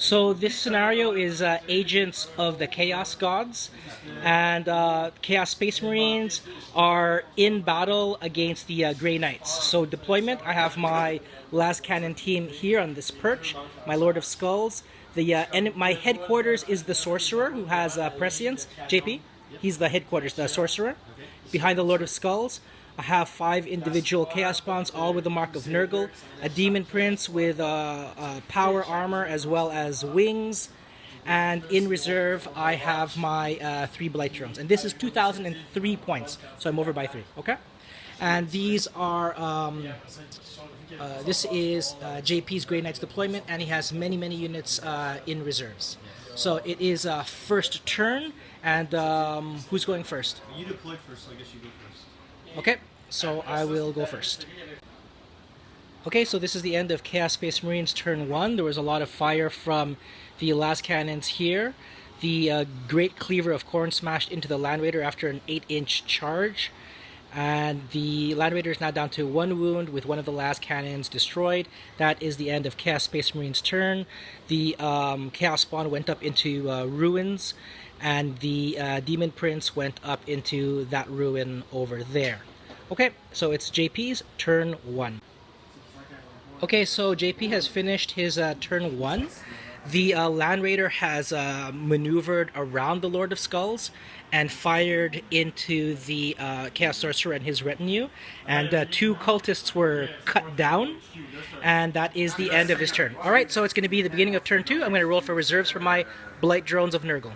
So this scenario is Agents of the Chaos Gods, and Chaos Space Marines are in battle against the Grey Knights. So deployment, I have my lascannon team here on this perch, my Lord of Skulls. And my headquarters is the Sorcerer, who has prescience, JP. He's the headquarters, the Sorcerer. Behind the Lord of Skulls, I have 5 individual Chaos Spawns, all with the mark of Nurgle, a Demon Prince with power armor as well as wings, and in reserve I have my 3 Blight Drones. And this is 2,003 points, so I'm over by 3, okay? And these are, this is JP's Grey Knights deployment, and he has many units in reserves. So it is first turn, and who's going first? You deployed first, so I guess you go first. Okay, so I will go first. Okay, so this is the end of Chaos Space Marines turn 1. There was a lot of fire from the lascannons here. The Great Cleaver of Khorne smashed into the Land Raider after an 8-inch charge. And the Land Raider is now down to 1 wound with one of the lascannons destroyed. That is the end of Chaos Space Marine's turn. The Chaos Spawn went up into ruins, and the Demon Prince went up into that ruin over there. Okay, so it's JP's turn 1. Okay, so JP has finished his turn 1. The Land Raider has maneuvered around the Lord of Skulls and fired into the Chaos Sorcerer and his retinue, and 2 cultists were cut down, and that is the end of his turn. Alright, so it's going to be the beginning of turn 2. I'm going to roll for reserves for my Blight Drones of Nurgle.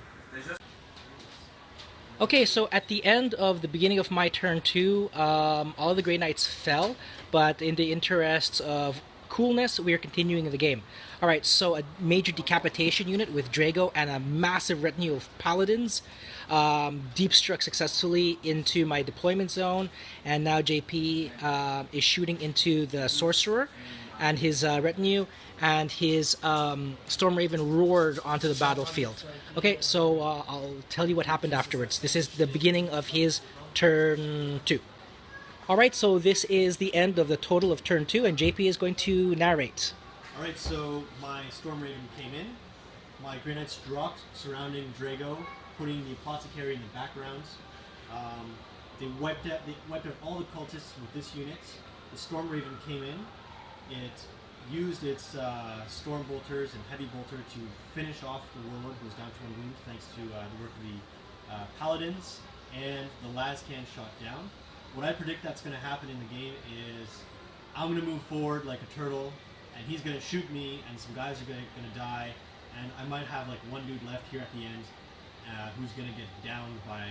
Okay, so at the end of the beginning of my turn 2, all of the Grey Knights fell, but in the interests of coolness, we are continuing the game. Alright, so a major decapitation unit with Drago and a massive retinue of Paladins deep struck successfully into my deployment zone, and now JP is shooting into the Sorcerer and his retinue, and his Storm Raven roared onto the battlefield. Okay, so I'll tell you what happened afterwards. This is the beginning of his turn 2. Alright, so this is the end of the total of turn 2, and JP is going to narrate. Alright, so my Storm Raven came in, my Grey Knights dropped, surrounding Drago, putting the Apothecary in the background. They wiped out all the cultists with this unit. The Storm Raven came in, it used its Storm Bolters and Heavy Bolter to finish off the Warlord, who was down to 1 wound thanks to the work of the Paladins, and the lascan shot down. What I predict that's going to happen in the game is I'm going to move forward like a turtle, and he's going to shoot me, and some guys are going to die, and I might have like 1 dude left here at the end who's going to get downed by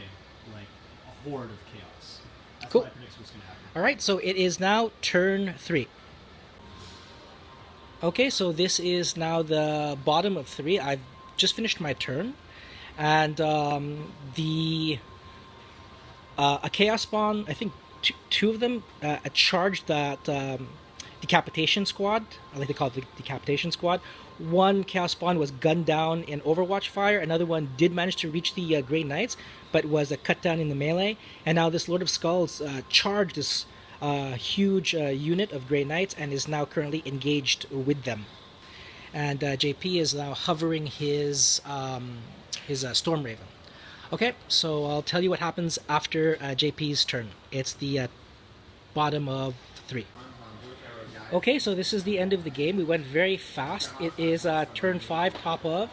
like a horde of chaos. That's cool. What I predict what's going to happen. Alright, so it is now turn 3. Okay, so this is now the bottom of 3. I've just finished my turn, and a Chaos Spawn, I think 2 of them, charged that Decapitation Squad. I like to call it the Decapitation Squad. 1 Chaos Spawn was gunned down in Overwatch fire. Another one did manage to reach the Grey Knights, but was cut down in the melee. And now this Lord of Skulls charged this huge unit of Grey Knights and is now currently engaged with them. And JP is now hovering his Storm Raven. Okay, so I'll tell you what happens after JP's turn. It's the bottom of 3. Okay, so this is the end of the game. We went very fast. It is turn 5, top of,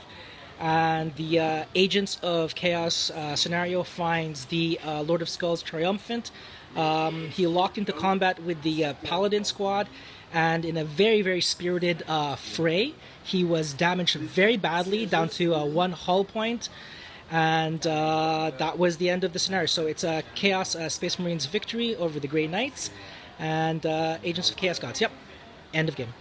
and the Agents of Chaos scenario finds the Lord of Skulls triumphant. He locked into combat with the Paladin squad, and in a very spirited fray, he was damaged very badly, down to 1 hull point, and that was the end of the scenario. So it's a Chaos Space Marines victory over the Grey Knights and Agents of Chaos Gods. Yep, end of game.